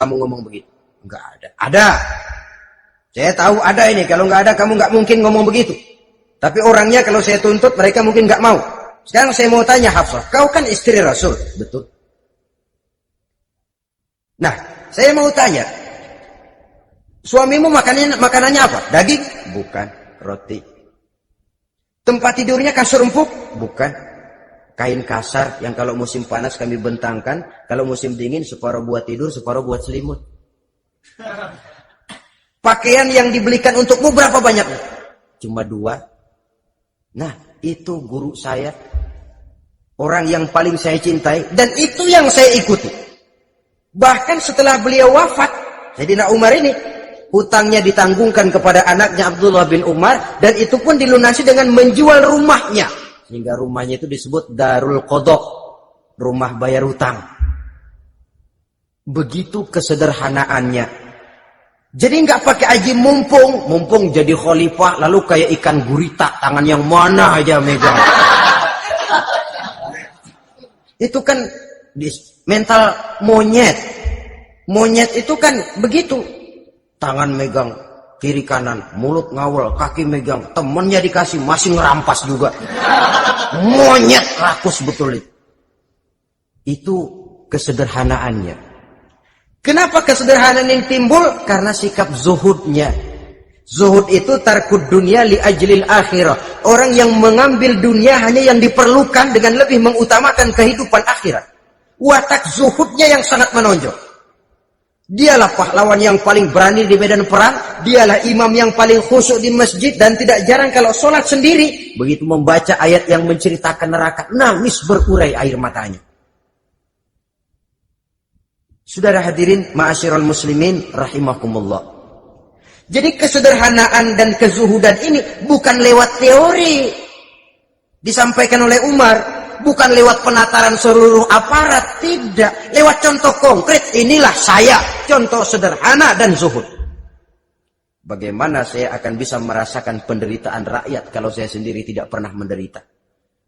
kamu ngomong begitu. Enggak ada. Ada. Saya tahu ada ini. Kalau enggak ada, kamu enggak mungkin ngomong begitu. Tapi orangnya kalau saya tuntut, mereka mungkin enggak mau. Sekarang saya mau tanya Hafsah, kau kan istri Rasul, betul? Nah, saya mau tanya, suamimu makanannya apa? Daging? Bukan. Roti. Tempat tidurnya kasur empuk? Bukan. Kain kasar yang kalau musim panas kami bentangkan, kalau musim dingin separuh buat tidur, separuh buat selimut. Pakaian yang dibelikan untukmu berapa banyaknya? Cuma 2. Nah, itu guru saya, orang yang paling saya cintai, dan itu yang saya ikuti. Bahkan setelah beliau wafat, Sayyidina Umar ini, hutangnya ditanggungkan kepada anaknya Abdullah bin Umar, dan itu pun dilunasi dengan menjual rumahnya. Sehingga rumahnya itu disebut Darul Qadha, rumah bayar hutang. Begitu kesederhanaannya. Jadi nggak pakai aji mumpung jadi khalifah, lalu kayak ikan gurita, tangan yang mana aja megang. Itu kan mental monyet. Monyet itu kan begitu. Tangan megang kiri kanan, mulut ngawal, kaki megang, temennya dikasih masih ngerampas juga. Monyet rakus betul itu. Itu kesederhanaannya. Kenapa kesederhanaan ini timbul? Karena sikap zuhudnya. Zuhud itu tarkud dunia li ajlil akhirah. Orang yang mengambil dunia hanya yang diperlukan dengan lebih mengutamakan kehidupan akhirat. Watak zuhudnya yang sangat menonjol. Dialah pahlawan yang paling berani di medan perang. Dialah imam yang paling khusyuk di masjid. Dan tidak jarang kalau sholat sendiri, begitu membaca ayat yang menceritakan neraka, nangis berurai air matanya. Saudara hadirin ma'asyiral muslimin rahimakumullah. Jadi kesederhanaan dan kezuhudan ini bukan lewat teori disampaikan oleh Umar, bukan lewat penataran seluruh aparat, tidak, lewat contoh konkret. Inilah saya, contoh sederhana dan zuhud. Bagaimana saya akan bisa merasakan penderitaan rakyat kalau saya sendiri tidak pernah menderita?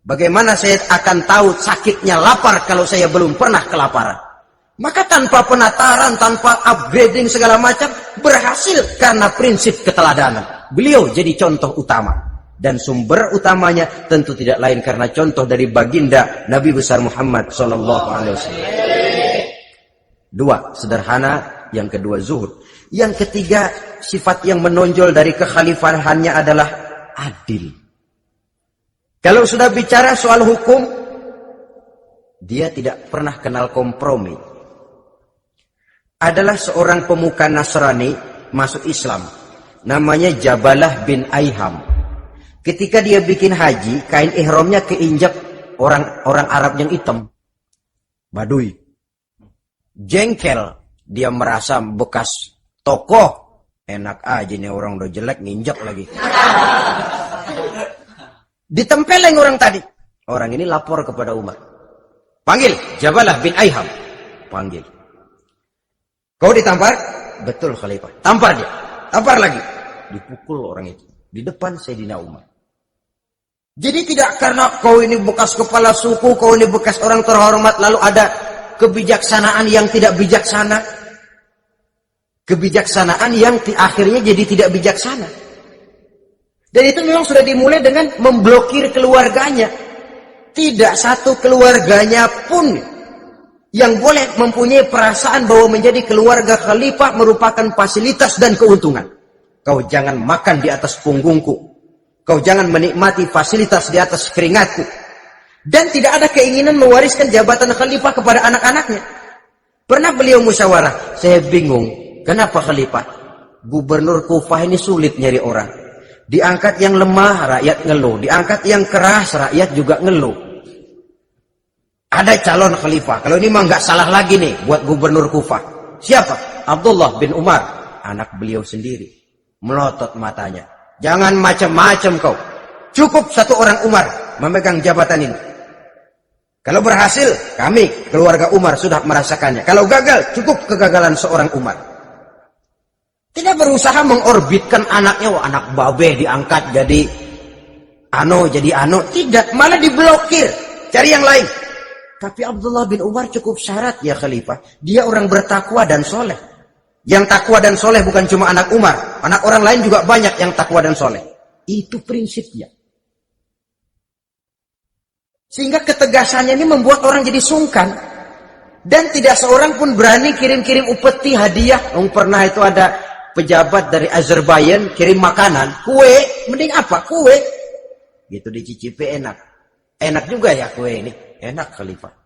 Bagaimana saya akan tahu sakitnya lapar kalau saya belum pernah kelaparan? Maka tanpa penataran, tanpa upgrading segala macam, berhasil karena prinsip keteladanan. Beliau jadi contoh utama. Dan sumber utamanya tentu tidak lain karena contoh dari baginda Nabi besar Muhammad SAW. 2, sederhana. Yang kedua, zuhud. Yang ketiga, sifat yang menonjol dari kekhalifahannya adalah adil. Kalau sudah bicara soal hukum, dia tidak pernah kenal kompromi. Adalah seorang pemuka Nasrani masuk Islam, namanya Jabalah bin Aiham. Ketika dia bikin haji, kain ihramnya keinjak orang Arab yang hitam, Baduy. Jengkel, dia merasa bekas tokoh, enak aja nih orang udah jelek nginjak lagi. Ditempeleng orang tadi. Orang ini lapor kepada Umar. Panggil Jabalah bin Aiham. Panggil. Kau ditampar? Betul Khalifah. Tampar dia. Tampar lagi. Dipukul orang itu. Di depan Sayyidina Umar. Jadi tidak karena kau ini bekas kepala suku, kau ini bekas orang terhormat, lalu ada kebijaksanaan yang tidak bijaksana. Kebijaksanaan yang akhirnya jadi tidak bijaksana. Dan itu memang sudah dimulai dengan memblokir keluarganya. Tidak satu keluarganya pun yang boleh mempunyai perasaan bahwa menjadi keluarga khalifah merupakan fasilitas dan keuntungan. Kau jangan makan di atas punggungku. Kau jangan menikmati fasilitas di atas keringatku. Dan tidak ada keinginan mewariskan jabatan khalifah kepada anak-anaknya. Pernah beliau musyawarah, saya bingung, kenapa khalifah? Gubernur Kufah ini sulit nyari orang. Diangkat yang lemah, rakyat ngeluh. Diangkat yang keras, rakyat juga ngeluh. Ada calon khalifah. Kalau ini mah nggak salah lagi nih buat gubernur Kufah. Siapa? Abdullah bin Umar. Anak beliau sendiri. Melotot matanya. Jangan macam-macam kau. Cukup satu orang Umar memegang jabatan ini. Kalau berhasil, kami keluarga Umar sudah merasakannya. Kalau gagal, cukup kegagalan seorang Umar. Tidak berusaha mengorbitkan anaknya. Wah, anak babe diangkat jadi ano. Tidak, malah diblokir. Cari yang lain. Tapi Abdullah bin Umar cukup syarat ya khalifah. Dia orang bertakwa dan soleh. Yang takwa dan soleh bukan cuma anak Umar. Anak orang lain juga banyak yang takwa dan soleh. Itu prinsipnya. Sehingga ketegasannya ini membuat orang jadi sungkan. Dan tidak seorang pun berani kirim-kirim upeti hadiah. Pernah itu ada pejabat dari Azerbaijan kirim makanan. Kue, mending apa? Kue. Gitu dicicipi enak. Enak juga ya kue ini. Enak khalifah.